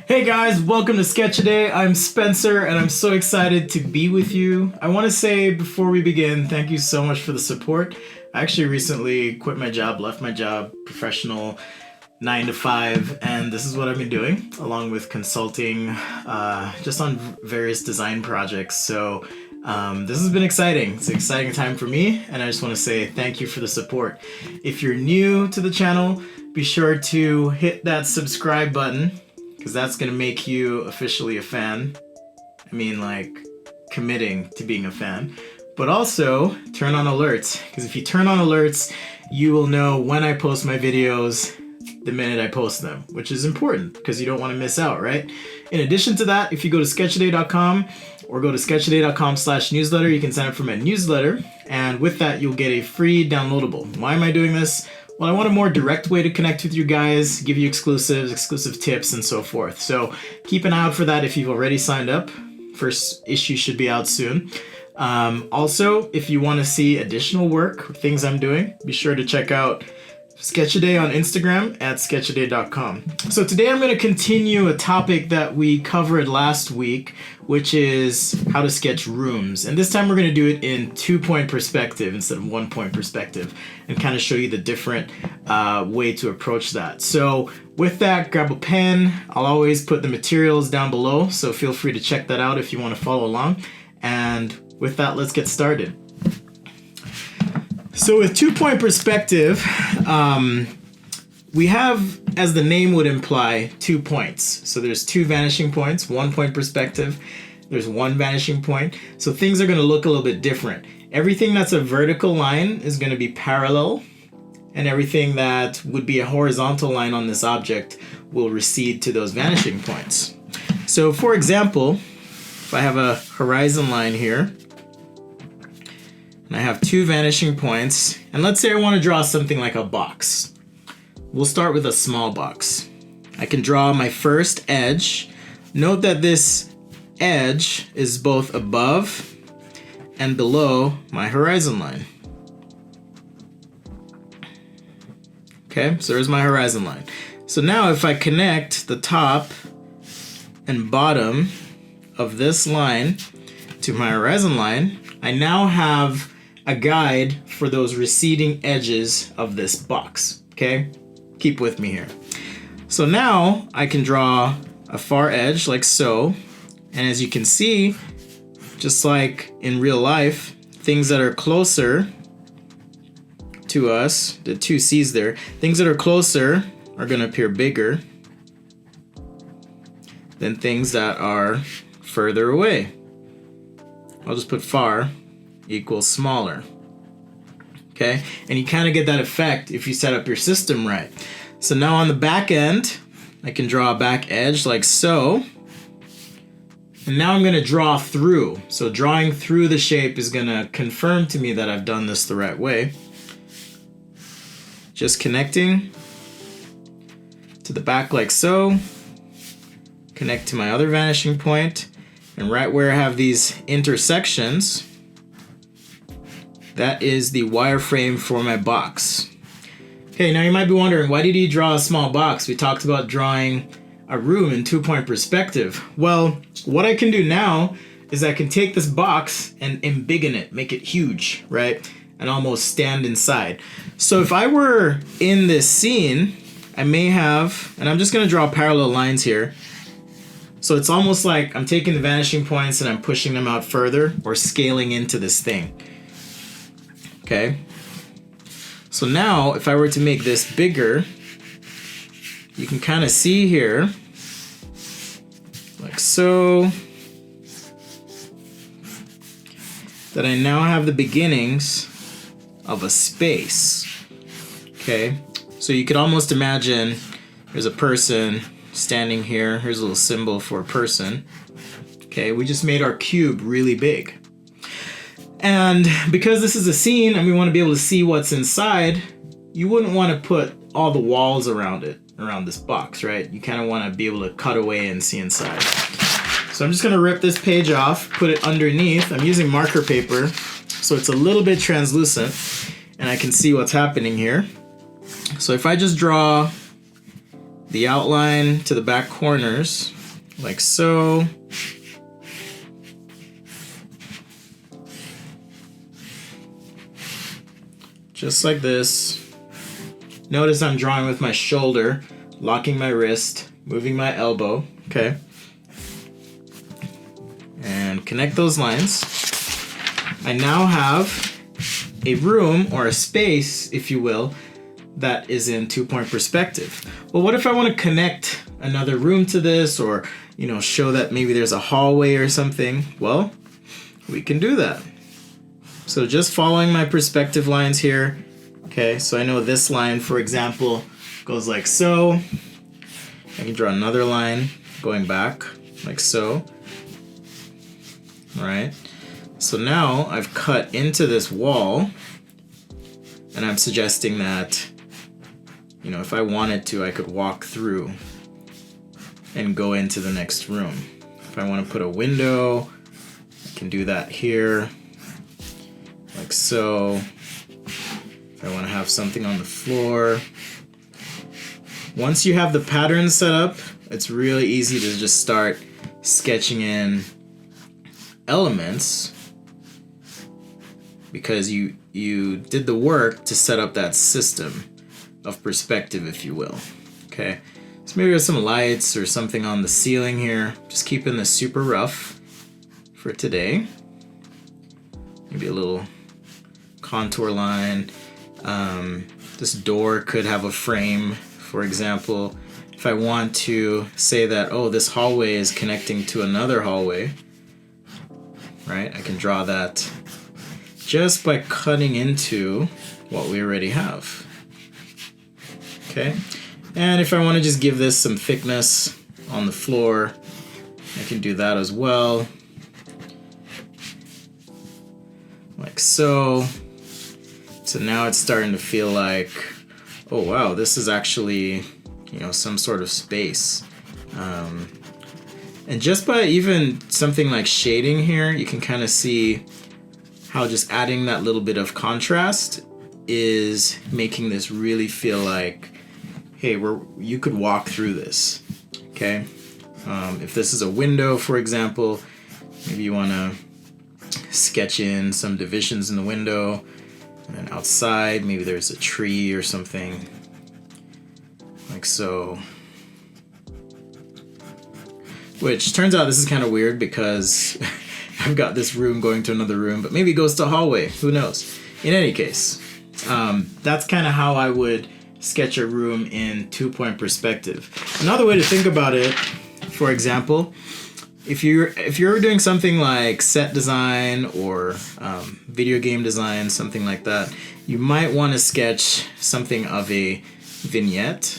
Hey guys, welcome to Sketch-A-Day. I'm Spencer and I'm so excited to be with you. I want to say before we begin, thank you so much for the support. I actually recently quit my job, left my job, professional 9 to 5, and this is what I've been doing along with consulting just on various design projects. So this has been exciting. It's an exciting time for me, and I just want to say thank you for the support. If you're new to the channel, be sure to hit that subscribe button, because that's going to make you officially a fan. I mean, like, committing to being a fan. But also, turn on alerts, because if you turn on alerts, you will know when I post my videos the minute I post them, which is important, because you don't want to miss out, right? In addition to that, if you go to sketchaday.com or go to sketchaday.com/newsletter, you can sign up for my newsletter, and with that, you'll get a free downloadable. Why am I doing this? Well, I want a more direct way to connect with you guys, give you exclusives, exclusive tips, and so forth. So keep an eye out for that if you've already signed up. First issue should be out soon. Also, if you want to see additional work, things I'm doing, be sure to check out Sketch-A-Day on Instagram at sketchaday.com. So today I'm going to continue a topic that we covered last week, which is how to sketch rooms. And this time we're going to do it in 2-point perspective instead of 1-point perspective, and kind of show you the different way to approach that. So with that, grab a pen. I'll always put the materials down below, so feel free to check that out if you want to follow along. And with that, let's get started. So with 2-point perspective, we have, as the name would imply, 2 points. So there's 2 vanishing points, 1-point perspective, there's 1 vanishing point. So things are going to look a little bit different. Everything that's a vertical line is going to be parallel, and everything that would be a horizontal line on this object will recede to those vanishing points. So for example, if I have a horizon line here, and I have 2 vanishing points, and let's say I want to draw something like a box. We'll start with a small box. I can draw my first edge. Note that this edge is both above and below my horizon line. Okay, so there's my horizon line. So now if I connect the top and bottom of this line to my horizon line, I now have a guide for those receding edges of this box, okay? Keep with me here. So now I can draw a far edge like so, and as you can see, just like in real life, things that are closer to us, the 2 C's there, things that are closer are gonna appear bigger than things that are further away. I'll just put far equals smaller. Okay, and you kind of get that effect if you set up your system right. So now on the back end, I can draw a back edge like so. And now I'm going to draw through. So drawing through the shape is going to confirm to me that I've done this the right way. Just connecting to the back like so. Connect to my other vanishing point. And right where I have these intersections, that is the wireframe for my box. Okay, now you might be wondering, why did he draw a small box? We talked about drawing a room in 2-point perspective. Well, what I can do now is I can take this box and embiggen it, make it huge, right? And almost stand inside. So if I were in this scene, I may have, and I'm just gonna draw parallel lines here. So it's almost like I'm taking the vanishing points and I'm pushing them out further or scaling into this thing. Okay. So now if I were to make this bigger, you can kind of see here, like so, that I now have the beginnings of a space. Okay. So you could almost imagine there's a person standing here. Here's a little symbol for a person. Okay, we just made our cube really big. And because this is a scene and we want to be able to see what's inside, you wouldn't want to put all the walls around it, around this box, right? You kind of want to be able to cut away and see inside. So I'm just going to rip this page off, put it underneath. I'm using marker paper, so it's a little bit translucent, and I can see what's happening here. So if I just draw the outline to the back corners like so. Just like this. Notice I'm drawing with my shoulder, locking my wrist, moving my elbow, okay? And connect those lines. I now have a room, or a space, if you will, that is in 2-point perspective. Well, what if I want to connect another room to this, or, show that maybe there's a hallway or something? Well, we can do that. So just following my perspective lines here. Okay, so I know this line, for example, goes like so. I can draw another line going back like so. All right. So now I've cut into this wall, and I'm suggesting that, if I wanted to, I could walk through and go into the next room. If I want to put a window, I can do that here, like so. If I want to have something on the floor. Once you have the pattern set up, it's really easy to just start sketching in elements, because you did the work to set up that system of perspective, if you will. Okay, so maybe there's some lights or something on the ceiling here. Just keeping this super rough for today. Maybe a little contour line. This door could have a frame, for example. If I want to say that, oh, this hallway is connecting to another hallway, right? I can draw that just by cutting into what we already have. Okay, and if I want to just give this some thickness on the floor, I can do that as well, like so. So now it's starting to feel like, oh wow, this is actually, some sort of space. And just by even something like shading here, you can kind of see how just adding that little bit of contrast is making this really feel like, hey, you could walk through this, okay? If this is a window, for example, maybe you want to sketch in some divisions in the window. And outside, maybe there's a tree or something, like so. Which turns out this is kind of weird, because I've got this room going to another room, but maybe it goes to a hallway, who knows? In any case, that's kind of how I would sketch a room in 2-point perspective. Another way to think about it, for example, if you're doing something like set design or video game design, something like that, you might want to sketch something of a vignette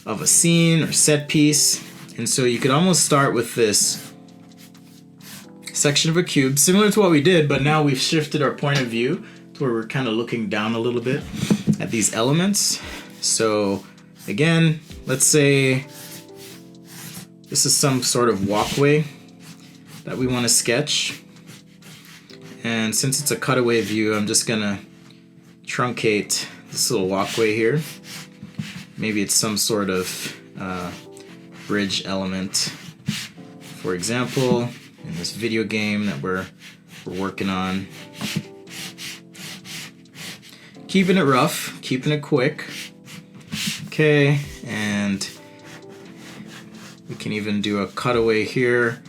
of a scene or set piece. And so you could almost start with this section of a cube, similar to what we did, but now we've shifted our point of view to where we're kind of looking down a little bit at these elements. So again, let's say this is some sort of walkway that we want to sketch. And since it's a cutaway view, I'm just gonna truncate this little walkway here. Maybe it's some sort of bridge element. For example, in this video game that we're working on. Keeping it rough, keeping it quick. Okay, and we can even do a cutaway here.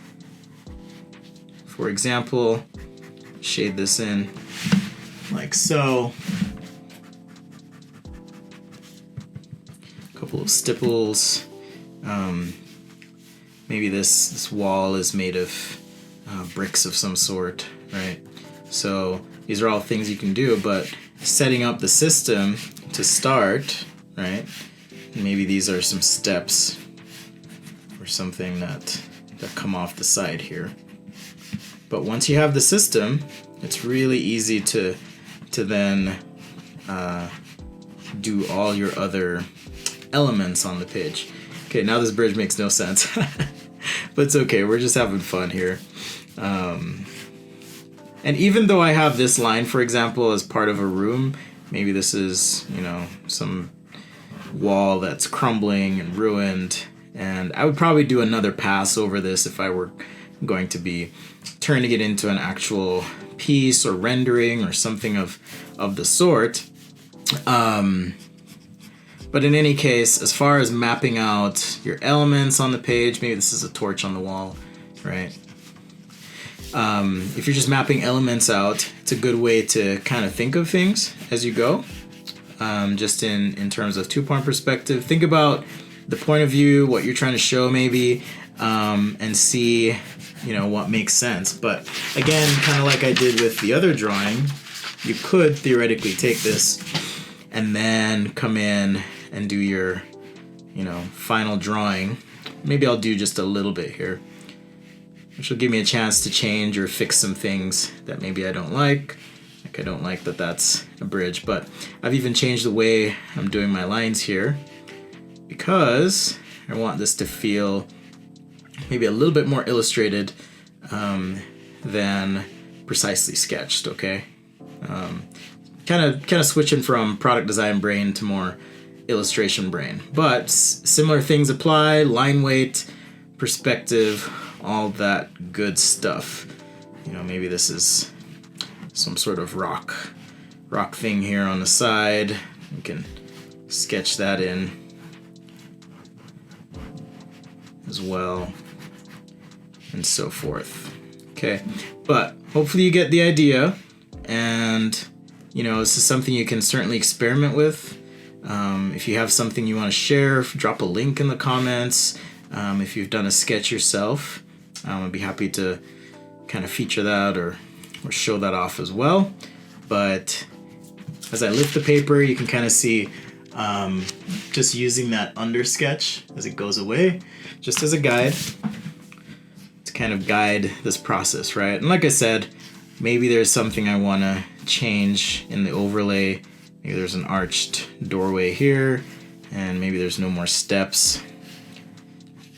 For example, shade this in like so. A couple of stipples. Maybe this wall is made of bricks of some sort, right? So these are all things you can do, but setting up the system to start, right? Maybe these are some steps or something that come off the side here. But once you have the system, it's really easy to then do all your other elements on the page. Okay, now this bridge makes no sense, but it's okay. We're just having fun here. And even though I have this line, for example, as part of a room, maybe this is, some wall that's crumbling and ruined, And I would probably do another pass over this if I were going to be turning it into an actual piece or rendering or something of the sort. But in any case, as far as mapping out your elements on the page, maybe this is a torch on the wall, right? If you're just mapping elements out, it's a good way to kind of think of things as you go. Just in terms of two-point perspective, think about the point of view, what you're trying to show maybe, and see, what makes sense. But again, kind of like I did with the other drawing, you could theoretically take this and then come in and do your, final drawing. Maybe I'll do just a little bit here, which will give me a chance to change or fix some things that maybe I don't like. Like I don't like that that's a bridge, but I've even changed the way I'm doing my lines here because I want this to feel maybe a little bit more illustrated than precisely sketched, okay? Kind of switching from product design brain to more illustration brain. But similar things apply, line weight, perspective, all that good stuff. Maybe this is some sort of rock thing here on the side. You can sketch that in as well, and so forth. Okay, but hopefully you get the idea, and this is something you can certainly experiment with. If you have something you want to share, drop a link in the comments. If you've done a sketch yourself, I'd be happy to kind of feature that or show that off as well. But as I lift the paper, you can kind of see just using that under sketch as it goes away, just as a guide to kind of guide this process, right? And like I said, maybe there's something I want to change in the overlay. Maybe there's an arched doorway here, and maybe there's no more steps.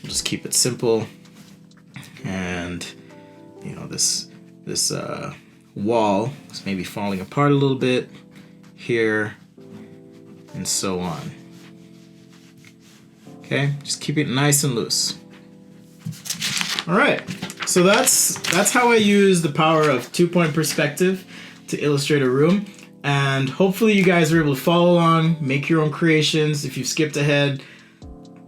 We'll just keep it simple. And this wall is maybe falling apart a little bit here, and so on. Okay, just keep it nice and loose. All right, so that's how I use the power of two-point perspective to illustrate a room. And hopefully you guys are able to follow along, make your own creations. If you've skipped ahead,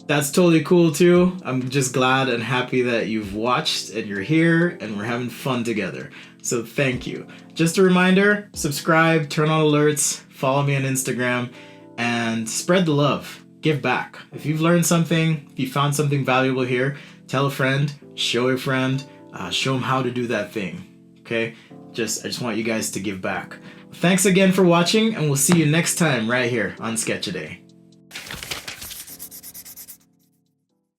that's totally cool too. I'm just glad and happy that you've watched and you're here and we're having fun together. So thank you. Just a reminder, subscribe, turn on alerts, follow me on Instagram, and spread the love. Give back. If you've learned something, if you found something valuable here, tell a friend, show a friend, show them how to do that thing. Okay? I just want you guys to give back. Thanks again for watching, and we'll see you next time right here on Sketch-A-Day.